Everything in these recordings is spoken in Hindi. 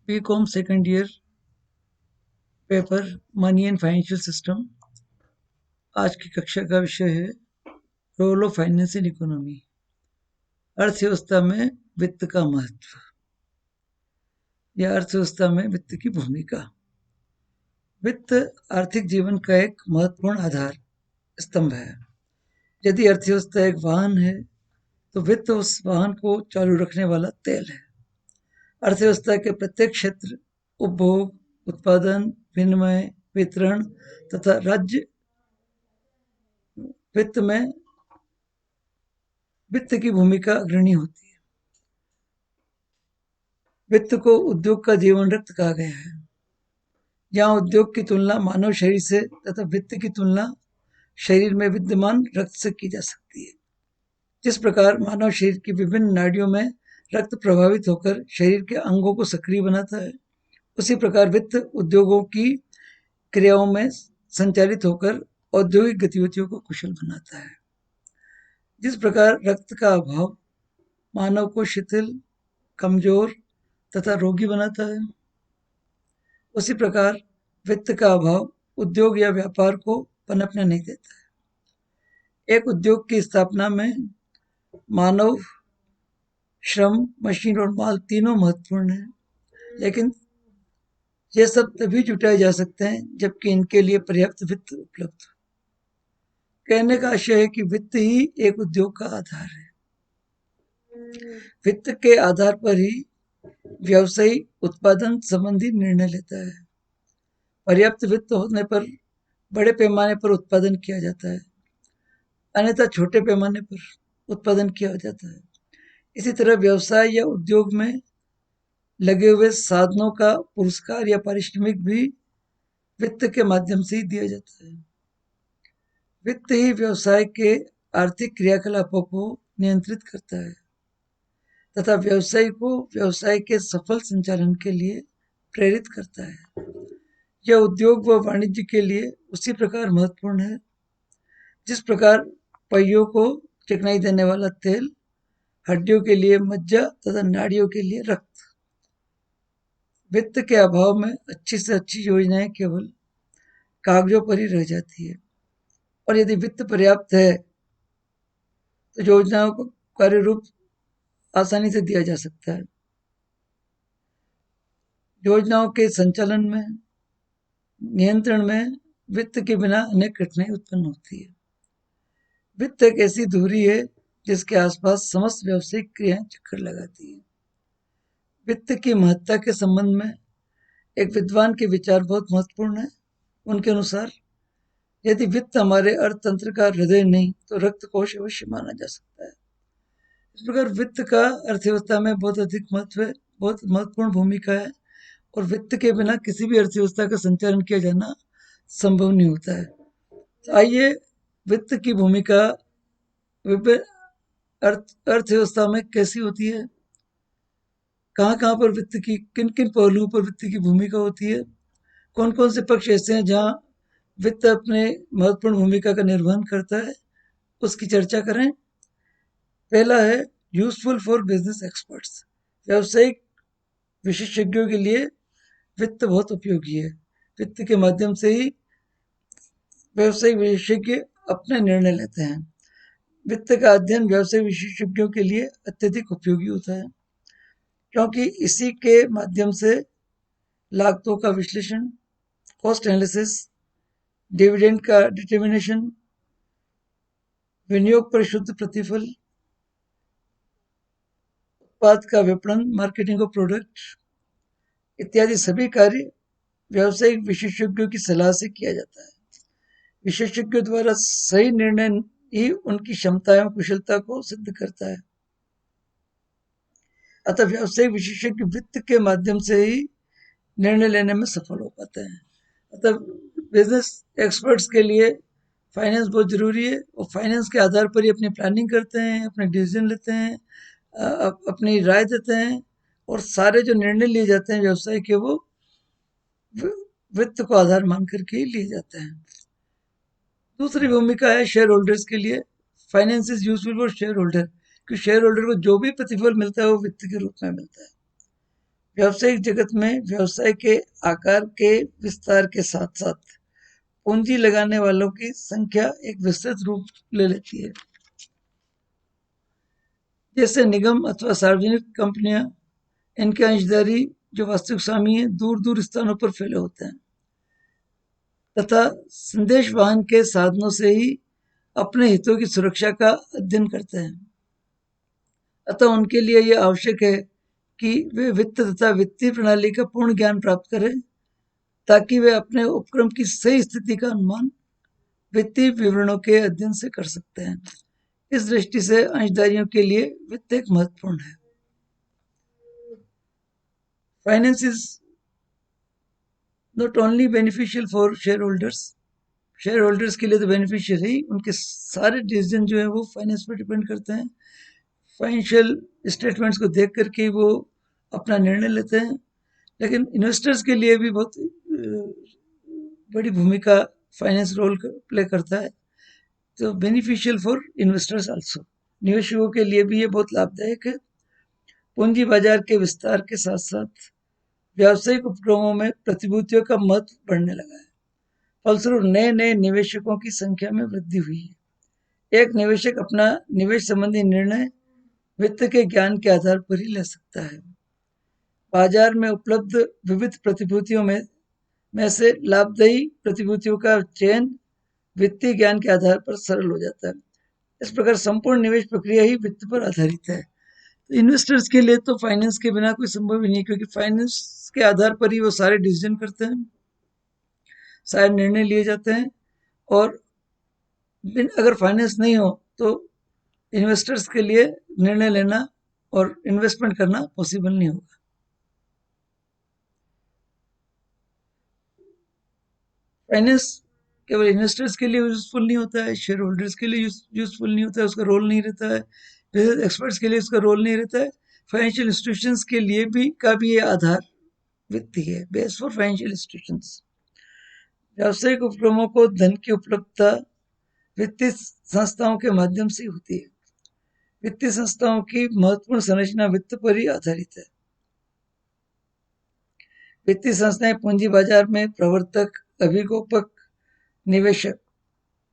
BCom second year paper money and financial system. आज की कक्षा का विषय है role of finance in economy, अर्थव्यवस्था में वित्त का महत्व या अर्थव्यवस्था में वित्त की भूमिका। वित्त आर्थिक जीवन का एक महत्वपूर्ण आधार स्तंभ है। यदि अर्थव्यवस्था एक वाहन है तो वित्त उस वाहन को चालू रखने वाला तेल है। अर्थव्यवस्था के प्रत्येक क्षेत्र उपभोग, उत्पादन, विनिमय, वितरण तथा राज्य वित्त में वित्त की भूमिका अग्रणी होती है। वित्त को उद्योग का जीवन रक्त कहा गया है। यहाँ उद्योग की तुलना मानव शरीर से तथा वित्त की तुलना शरीर में विद्यमान रक्त से की जा सकती है। जिस प्रकार मानव शरीर की विभिन्न नाड़ियों में रक्त प्रभावित होकर शरीर के अंगों को सक्रिय बनाता है, उसी प्रकार वित्त उद्योगों की क्रियाओं में संचालित होकर औद्योगिक गतिविधियों को कुशल बनाता है। जिस प्रकार रक्त का अभाव मानव को शिथिल, कमजोर तथा रोगी बनाता है, उसी प्रकार वित्त का अभाव उद्योग या व्यापार को पनपने नहीं देता है। एक उद्योग की स्थापना में मानव श्रम, मशीन और माल तीनों महत्वपूर्ण हैं, लेकिन ये सब तभी जुटाए जा सकते हैं जबकि इनके लिए पर्याप्त वित्त उपलब्ध हो। कहने का आशय है कि वित्त ही एक उद्योग का आधार है। वित्त के आधार पर ही व्यवसायी उत्पादन संबंधी निर्णय लेता है। पर्याप्त वित्त होने पर बड़े पैमाने पर उत्पादन किया जाता है, अन्यथा छोटे पैमाने पर उत्पादन किया जाता है। इसी तरह व्यवसाय या उद्योग में लगे हुए साधनों का पुरस्कार या पारिश्रमिक भी वित्त के माध्यम से ही दिया जाता है। वित्त ही व्यवसाय के आर्थिक क्रियाकलापों को नियंत्रित करता है तथा व्यवसायी को व्यवसाय के सफल संचालन के लिए प्रेरित करता है। यह उद्योग व वाणिज्य के लिए उसी प्रकार महत्वपूर्ण है जिस प्रकार पहियों को चिकनाई देने वाला तेल, हड्डियों के लिए मज्जा तथा नाड़ियों के लिए रक्त। वित्त के अभाव में अच्छी से अच्छी योजनाएं केवल कागजों पर ही रह जाती है, और यदि वित्त पर्याप्त है तो योजनाओं को कार्य रूप आसानी से दिया जा सकता है। योजनाओं के संचालन में, नियंत्रण में वित्त के बिना अनेक कठिनाई उत्पन्न होती है। वित्त एक ऐसी धुरी है जिसके आसपास समस्त व्यावसायिक क्रियाएं चक्कर लगाती है। वित्त की महत्ता के संबंध में एक विद्वान के विचार बहुत महत्वपूर्ण है। उनके अनुसार यदि वित्त हमारे अर्थतंत्र का हृदय नहीं तो रक्त कोश अवश्य माना जा सकता है। इस प्रकार वित्त का अर्थव्यवस्था में बहुत अधिक महत्व है, बहुत महत्वपूर्ण भूमिका है, और वित्त के बिना किसी भी अर्थव्यवस्था का संचालन किया जाना संभव नहीं होता है। तो आइए वित्त की भूमिका अर्थव्यवस्था में कैसी होती है, कहाँ कहाँ पर वित्त की, किन किन पहलुओं पर वित्त की भूमिका होती है, कौन कौन से पक्ष ऐसे हैं जहाँ वित्त अपने महत्वपूर्ण भूमिका का निर्वहन करता है, उसकी चर्चा करें। पहला है यूजफुल फॉर बिजनेस एक्सपर्ट्स। व्यावसायिक विशेषज्ञों के लिए वित्त बहुत उपयोगी है। वित्त के माध्यम से ही व्यावसायिक विशेषज्ञ अपने निर्णय लेते हैं। वित्त का अध्ययन व्यावसायिक विशेषज्ञों के लिए अत्यधिक उपयोगी होता है, क्योंकि इसी के माध्यम से लागतों का विश्लेषण, कॉस्ट एनालिसिस, डिविडेंड का डिटर्मिनेशन, विनियोग पर शुद्ध प्रतिफल, उत्पाद का विपणन, मार्केटिंग ऑफ प्रोडक्ट इत्यादि सभी कार्य व्यावसायिक विशेषज्ञों की सलाह से किया जाता है। विशेषज्ञों द्वारा सही निर्णय ही उनकी क्षमता एवं कुशलता को सिद्ध करता है। अतः व्यावसायिक विशेषज्ञ वित्त के माध्यम से ही निर्णय लेने में सफल हो पाते हैं। अतः बिजनेस एक्सपर्ट्स के लिए फाइनेंस बहुत जरूरी है, और फाइनेंस के आधार पर ही अपनी प्लानिंग करते हैं, अपने डिसीजन लेते हैं, अपनी राय देते हैं, और सारे जो निर्णय लिए जाते हैं व्यवसाय के, वो वित्त को आधार मान करके ही लिए जाते हैं। दूसरी भूमिका है शेयर होल्डर्स के लिए। Finance is useful for share holder, कि शेयर होल्डर को जो भी प्रतिफल मिलता है वो वित्त के रूप में मिलता है। व्यावसायिक जगत में व्यवसाय के आकार के विस्तार के साथ साथ पूंजी लगाने वालों की संख्या एक विस्तृत रूप ले लेती है। जैसे निगम अथवा सार्वजनिक कंपनियां, इनके अंशधारी जो वास्तविक स्वामी हैं दूर दूर स्थानों पर फैले होते हैं तथा संदेश वाहन के साधनों से ही अपने हितों की सुरक्षा का अध्ययन करते हैं। अतः उनके लिए यह आवश्यक है कि वे वित्त तथा वित्तीय प्रणाली का पूर्ण ज्ञान प्राप्त करें ताकि वे अपने उपक्रम की सही स्थिति का अनुमान वित्तीय विवरणों के अध्ययन से कर सकते हैं। इस दृष्टि से अंशधारियों के लिए वित्त एक महत्वपूर्ण है। Finance is not only beneficial for share holders के लिए तो बेनिफिशियल है, उनके सारे डिसीजन जो है वो फाइनेंस पर डिपेंड करते हैं। फाइनेंशियल स्टेटमेंट्स को देख करके वो अपना निर्णय लेते हैं। लेकिन इन्वेस्टर्स के लिए भी बहुत बड़ी भूमिका फाइनेंस रोल प्ले करता है, तो बेनिफिशियल फॉर इन्वेस्टर्स आल्सो। निवेशकों के लिए भी ये बहुत लाभदायक है। पूंजी बाजार के विस्तार के साथ साथ व्यावसायिक उपक्रमों में प्रतिभूतियों का महत्व बढ़ने लगा है। फलस्वरूप नए नए निवेशकों की संख्या में वृद्धि हुई है। एक निवेशक अपना निवेश संबंधी निर्णय वित्त के ज्ञान के आधार पर ही ले सकता है। बाजार में उपलब्ध विविध प्रतिभूतियों में से लाभदायी प्रतिभूतियों का चयन वित्तीय ज्ञान के आधार पर सरल हो जाता है। इस प्रकार संपूर्ण निवेश प्रक्रिया ही वित्त पर आधारित है। तो इन्वेस्टर्स के लिए तो फाइनेंस के बिना कोई संभव ही नहीं, क्योंकि फाइनेंस के आधार पर ही वो सारे डिसीजन करते हैं, सारे निर्णय लिए जाते हैं। और अगर फाइनेंस नहीं हो तो इन्वेस्टर्स के लिए निर्णय लेना और इन्वेस्टमेंट करना पॉसिबल नहीं होगा। फाइनेंस केवल इन्वेस्टर्स के लिए यूजफुल नहीं होता है, शेयर होल्डर्स के लिए यूजफुल नहीं होता है, उसका रोल नहीं रहता है, बिजनेस एक्सपर्ट्स के लिए उसका रोल नहीं रहता है। फाइनेंशियल इंस्टीट्यूशंस के लिए भी का भी ये आधार वित्त है, बेस फॉर फाइनेंशियल इंस्टीट्यूशंस। व्यावसायिक उपक्रमों को धन की उपलब्धता वित्तीय संस्थाओं के माध्यम से होती है। वित्तीय संस्थाओं की महत्वपूर्ण संरचना वित्त पर ही आधारित है। वित्तीय संस्थाएं पूंजी बाजार में प्रवर्तक, अभिगोपक, निवेशक,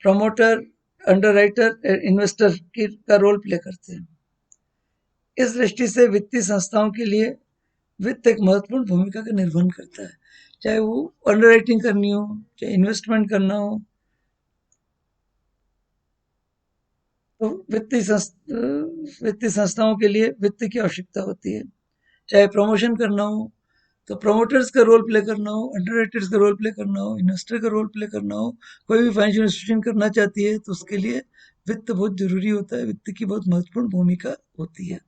प्रमोटर, अंडरराइटर, इन्वेस्टर का रोल प्ले करते हैं। इस दृष्टि से वित्तीय संस्थाओं के लिए वित्त एक महत्वपूर्ण भूमिका का निर्वहन करता है, चाहे वो अंडरराइटिंग करनी हो, चाहे इन्वेस्टमेंट करना हो। तो वित्तीय संस्थाओं के लिए वित्त की आवश्यकता होती है। चाहे प्रमोशन करना हो तो प्रमोटर्स का रोल प्ले करना हो, अंडरराइटर्स का रोल प्ले करना हो, इन्वेस्टर का रोल प्ले करना हो, कोई भी फाइनेंशियल इंस्टीट्यूशन करना चाहती है तो उसके लिए वित्त बहुत जरूरी होता है, वित्त की बहुत महत्वपूर्ण भूमिका होती है।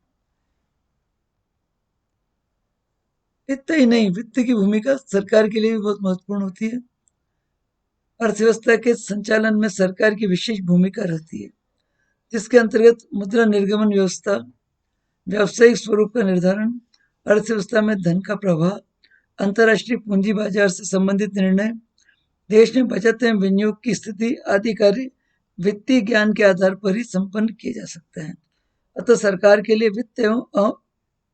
इतना ही नहीं, वित्त की भूमिका सरकार के लिए भी बहुत महत्वपूर्ण होती है। अर्थव्यवस्था के संचालन में सरकार की विशेष भूमिका रहती है, जिसके अंतर्गत मुद्रा निर्गमन व्यवस्था, व्यावसायिक स्वरूप का निर्धारण, अर्थव्यवस्था में धन का प्रवाह, अंतर्राष्ट्रीय पूंजी बाजार से संबंधित निर्णय, देश में बचत एवं विनियोग की स्थिति आदि कार्य वित्तीय ज्ञान के आधार पर ही संपन्न किए जा सकते हैं। अतः सरकार के लिए वित्त एवं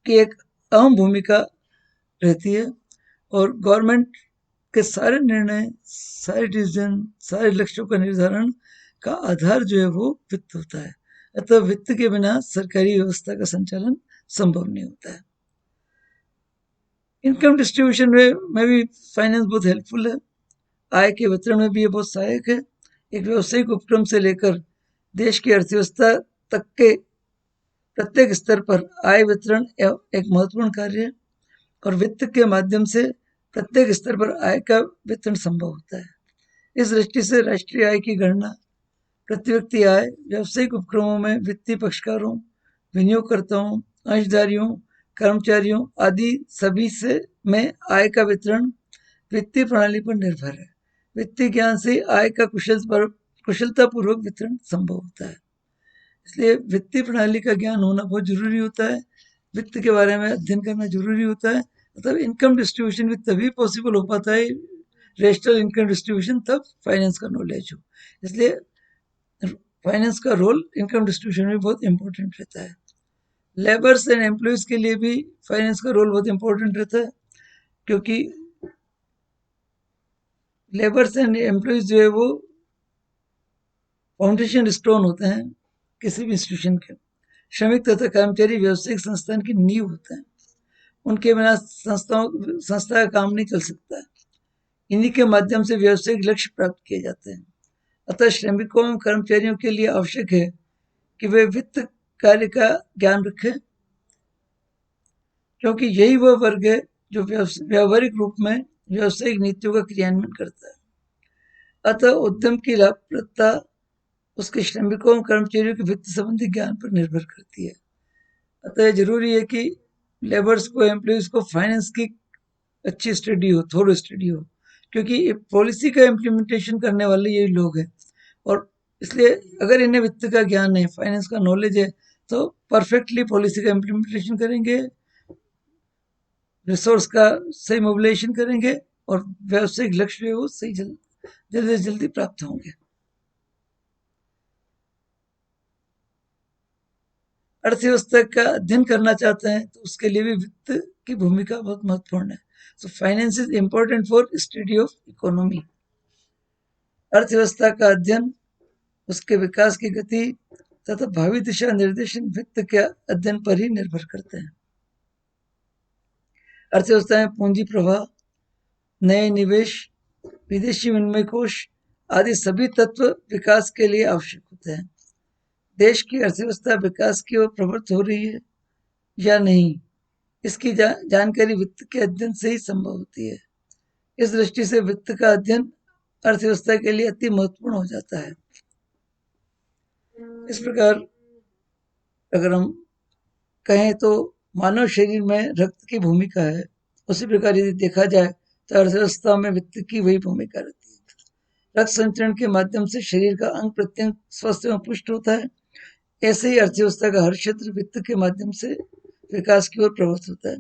की एक अहम भूमिका रहती है और गवर्नमेंट के सारे निर्णय, सारे डिसीजन, सारे लक्ष्यों का निर्धारण का आधार जो है वो वित्त होता है। अतः वित्त के बिना सरकारी व्यवस्था का संचालन संभव नहीं होता है। इनकम डिस्ट्रीब्यूशन में भी फाइनेंस बहुत हेल्पफुल है। आय के वितरण में भी ये बहुत सहायक है। एक व्यावसायिक उपक्रम से लेकर देश की अर्थव्यवस्था तक के प्रत्येक स्तर पर आय वितरण एक महत्वपूर्ण कार्य है और वित्त के माध्यम से प्रत्येक स्तर पर आय का वितरण संभव होता है। इस दृष्टि से राष्ट्रीय आय की गणना, प्रति व्यक्ति आय, व्यावसायिक उपक्रमों में वित्तीय पक्षकारों, विनियोगकर्ताओं, अंशधारियों, कर्मचारियों आदि सभी से में आय का वितरण वित्तीय प्रणाली पर निर्भर है। वित्तीय ज्ञान से आय का कुशलतापूर्वक वितरण संभव होता है। इसलिए वित्तीय प्रणाली का ज्ञान होना बहुत जरूरी होता है। वित्त के बारे में अध्ययन करना जरूरी होता है। मतलब इनकम डिस्ट्रीब्यूशन भी तभी पॉसिबल हो पाता है, रेशनल इनकम डिस्ट्रीब्यूशन, तब फाइनेंस का नॉलेज हो। इसलिए फाइनेंस का रोल इनकम डिस्ट्रीब्यूशन में बहुत इंपॉर्टेंट रहता है। लेबर्स एंड एम्प्लॉयज के लिए भी फाइनेंस का रोल बहुत इंपॉर्टेंट रहता है, क्योंकि लेबर्स एंड एम्प्लॉयज जो है वो फाउंडेशन स्टोन होते हैं किसी भी इंस्टीट्यूशन के। श्रमिक तथा कर्मचारी व्यावसायिक संस्थान की नींव होते हैं। उनके बिना संस्था का काम नहीं चल सकता। इन्हीं के माध्यम से व्यावसायिक लक्ष्य प्राप्त किए जाते हैं। अतः श्रमिकों एवं कर्मचारियों के लिए आवश्यक है कि वे वित्त कार्य का ज्ञान रखें, क्योंकि यही वह वर्ग है जो व्यावहारिक रूप में व्यावसायिक नीतियों का क्रियान्वयन करता है। अतः उद्यम की लाभप्रदता उसके श्रमिकों और कर्मचारियों के वित्त संबंधी ज्ञान पर निर्भर करती है। अतः जरूरी है कि लेबर्स को, एम्प्लॉयज को फाइनेंस की अच्छी स्टडी हो, थोड़ी स्टडी हो, क्योंकि पॉलिसी का इम्प्लीमेंटेशन करने वाले यही लोग हैं। और इसलिए अगर इन्हें वित्त का ज्ञान है, फाइनेंस का नॉलेज है, तो परफेक्टली पॉलिसी का इम्प्लीमेंटेशन करेंगे, रिसोर्स का सही मोबिलाइजेशन करेंगे और व्यावसायिक लक्ष्य वो सही जल्दी से जल्दी प्राप्त होंगे। अर्थव्यवस्था का अध्ययन करना चाहते हैं तो उसके लिए भी वित्त की भूमिका बहुत महत्वपूर्ण है। So finance is important for study of economy. अर्थव्यवस्था का अध्ययन, उसके विकास की गति तथा भावी दिशा निर्देशन वित्त के अध्ययन पर ही निर्भर करते हैं। अर्थव्यवस्था में पूंजी प्रवाह, नए निवेश, विदेशी विनिमय कोष आदि सभी तत्व विकास के लिए आवश्यक होते हैं। देश की अर्थव्यवस्था विकास की ओर प्रवृत्त हो रही है या नहीं, इसकी जानकारी वित्त के अध्ययन से ही संभव होती है। इस दृष्टि से वित्त का अध्ययन अर्थव्यवस्था के लिए अति महत्वपूर्ण हो जाता है। इस प्रकार अगर हम कहें तो मानव शरीर में रक्त की भूमिका है, उसी प्रकार यदि देखा जाए तो अर्थव्यवस्था में वित्त की वही भूमिका रहती है। रक्त संचरण के माध्यम से शरीर का अंग प्रत्यंग स्वस्थ एवं पुष्ट होता है। ऐसे ही अर्थव्यवस्था का हर क्षेत्र वित्त के माध्यम से विकास की ओर प्रवृत्त होता है।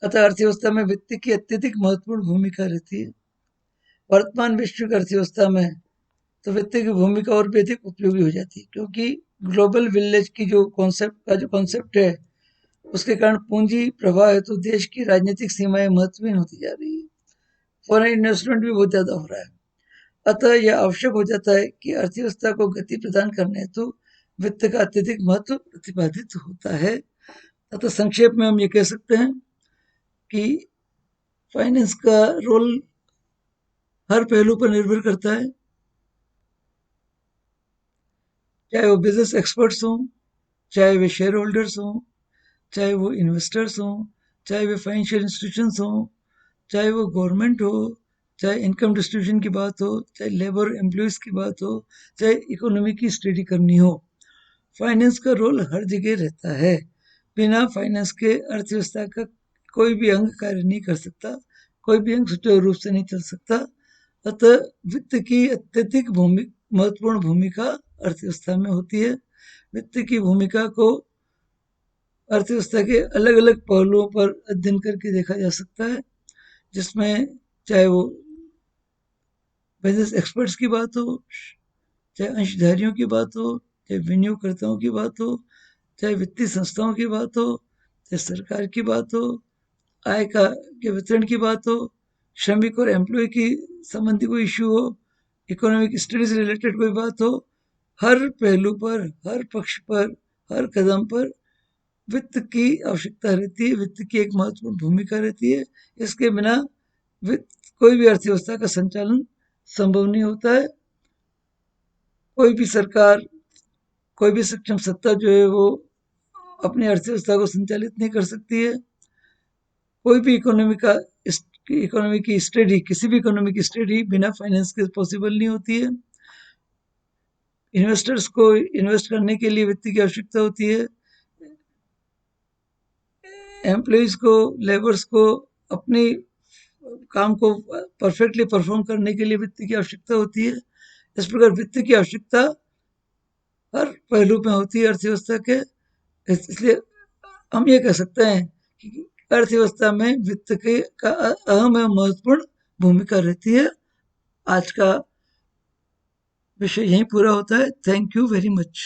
अतः अर्थव्यवस्था में वित्त की अत्यधिक महत्वपूर्ण भूमिका रहती है। वर्तमान वैश्विक अर्थव्यवस्था में तो वित्त की भूमिका और भी अधिक उपयोगी हो जाती है, क्योंकि ग्लोबल विलेज की जो कॉन्सेप्ट है, उसके कारण पूंजी प्रवाह है तो देश की राजनीतिक सीमाएं महत्वहीन होती जा रही है। फॉरेन इन्वेस्टमेंट भी बहुत ज्यादा हो रहा है। अतः यह आवश्यक हो जाता है कि अर्थव्यवस्था को गति प्रदान करने हेतु वित्त का अत्यधिक महत्व प्रतिपादित होता है। अतः संक्षेप में हम ये कह सकते हैं कि फाइनेंस का रोल हर पहलू पर निर्भर करता है, चाहे वो बिजनेस एक्सपर्ट्स हों, चाहे वे शेयर होल्डर्स हों, चाहे वो इन्वेस्टर्स हों, चाहे वे फाइनेंशियल इंस्टीट्यूशंस हों, चाहे वो गवर्नमेंट हो, चाहे इनकम डिस्ट्रीब्यूशन की बात हो, चाहे लेबर एम्प्लॉयज की बात हो, चाहे इकोनॉमी की स्टडी करनी हो, फाइनेंस का रोल हर जगह रहता है। बिना फाइनेंस के अर्थव्यवस्था का कोई भी अंग कार्य नहीं कर सकता, कोई भी अंग सुचारू रूप से नहीं चल सकता। अतः वित्त की अत्यधिक महत्वपूर्ण भूमिका अर्थव्यवस्था में होती है। वित्त की भूमिका को अर्थव्यवस्था के अलग अलग पहलुओं पर अध्ययन करके देखा जा सकता है, जिसमें चाहे वो बिजनेस एक्सपर्ट्स की बात हो, चाहे अंशधारियों की बात हो, चाहे विनियोगकर्ताओं की बात हो, चाहे वित्तीय संस्थाओं की बात हो, चाहे सरकार की बात हो, आय के वितरण की बात हो, श्रमिक और एम्प्लॉय की संबंधी कोई इश्यू हो, इकोनॉमिक स्टडी से रिलेटेड कोई बात हो, हर पहलू पर, हर पक्ष पर, हर कदम पर वित्त की आवश्यकता रहती है, वित्त की एक महत्वपूर्ण भूमिका रहती है। इसके बिना वित्त कोई भी अर्थव्यवस्था का संचालन संभव नहीं होता है। कोई भी सरकार, कोई भी सक्षम सत्ता जो है वो अपनी अर्थव्यवस्था को संचालित नहीं कर सकती है। कोई भी इकोनॉमी की स्टडी, किसी भी इकोनॉमी की स्टडी बिना फाइनेंस के पॉसिबल नहीं होती है। इन्वेस्टर्स को इन्वेस्ट करने के लिए वित्त की आवश्यकता होती है। एम्प्लॉयज को, लेबर्स को अपनी काम को परफेक्टली परफॉर्म करने के लिए वित्त की आवश्यकता होती है। इस प्रकार वित्त की आवश्यकता हर पहलू में होती है अर्थव्यवस्था के। इसलिए हम ये कह सकते हैं कि अर्थव्यवस्था में वित्त के का अहम एवं महत्वपूर्ण भूमिका रहती है। आज का विषय यहीं पूरा होता है। Thank you very much.